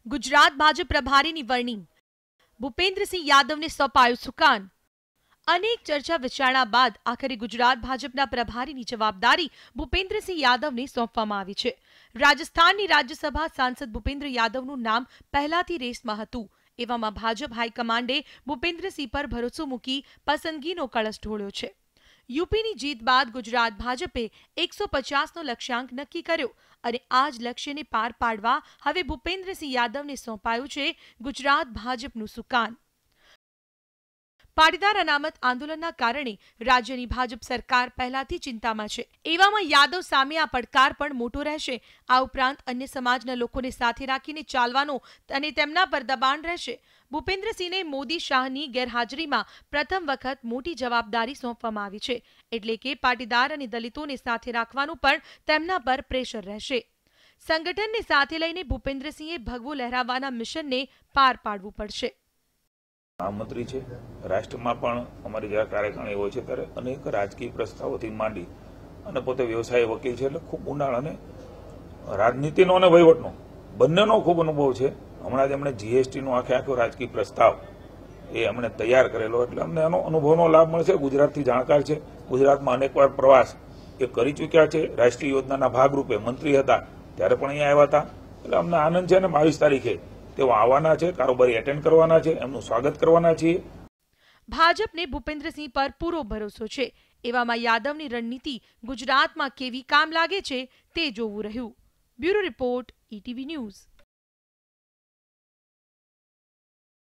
ગુજરાત ભાજપ પ્રભારીની વરણી, ભૂપેન્દ્રસિંહ યાદવને સોંપાયું સુકાન। અનેક ચર્ચા વિચારણા બાદ આખરે ગુજરાત ભાજપના પ્રભારીની જવાબદારી ભૂપેન્દ્રસિંહ યાદવને સોંપવામાં આવી છે। રાજસ્થાનની રાજ્યસભા સાંસદ ભૂપેન્દ્ર યાદવનું નામ પહેલાથી રેસમાં હતું। એવામાં ભાજપ હાઈકમાન્ડે ભૂપેન્દ્રસિંહ પર ભરોસો મૂકી પસંદગીનો કળશ ઢોળ્યો છે। યુપીની જીત બાદ ગુજરાત ભાજપે 150નો લક્ષ્યાંક નક્કી કર્યો અને આ જ લક્ષ્યને પાર પાડવા હવે ભૂપેન્દ્રસિંહ યાદવને સોંપાયું છે ગુજરાત ભાજપનું સુકાન। પાટીદાર અનામત આંદોલનના કારણે રાજ્યની ભાજપ સરકાર પહેલાથી ચિંતામાં છે। એવામાં યાદવ સામે આ પડકાર પણ મોટો રહેશે। આ ઉપરાંત અન્ય સમાજના લોકોને સાથે રાખીને ચાલવાનો અને તેમના પર દબાણ રહેશે। ભૂપેન્દ્રસિંહને મોદી શાહની ગેરહાજરીમાં પ્રથમ વખત મોટી જવાબદારી સોંપવામાં આવી છે, એટલે કે પાટીદાર અને દલિતોને સાથે રાખવાનું પણ તેમના પર પ્રેશર રહેશે। સંગઠનને સાથે લઈને ભૂપેન્દ્રસિંહે ભગવો લહેરાવવાના મિશનને પાર પાડવું પડશે। મહામંત્રી છે, રાષ્ટ્રમાં પણ અમારી જ્યારે કાર્યકારી હોય છે ત્યારે અનેક રાજકીય પ્રસ્તાવોથી માંડી અને પોતે વ્યવસાય વકીલ છે, એટલે ખૂબ ઊંડાણ અને રાજનીતિનો અને વહીવટનો બંનેનો ખૂબ અનુભવ છે। હમણાં જ એમણે જીએસટીનો આખો રાજકીય પ્રસ્તાવ એ એમણે તૈયાર કરેલો, એટલે અમને એનો અનુભવનો લાભ મળશે। ગુજરાતથી જાણકાર છે, ગુજરાતમાં અનેકવાર પ્રવાસ એ કરી ચૂક્યા છે। રાષ્ટ્રીય યોજનાના ભાગરૂપે મંત્રી હતા ત્યારે પણ અહીંયા આવ્યા હતા, એટલે અમને આનંદ છે અને 22 તારીખે તેઓ આવવાના છે, કારોબારી એટેન્ડ કરવાના છે, એમનું સ્વાગત કરવાના છીએ। ભાજપને ભૂપેન્દ્રસિંહ પર પૂરો ભરોસો છે। એવામાં યાદવની રણનીતિ ગુજરાતમાં કેવી કામ લાગે છે તે જોવું રહ્યું। Bureau report, ETV news.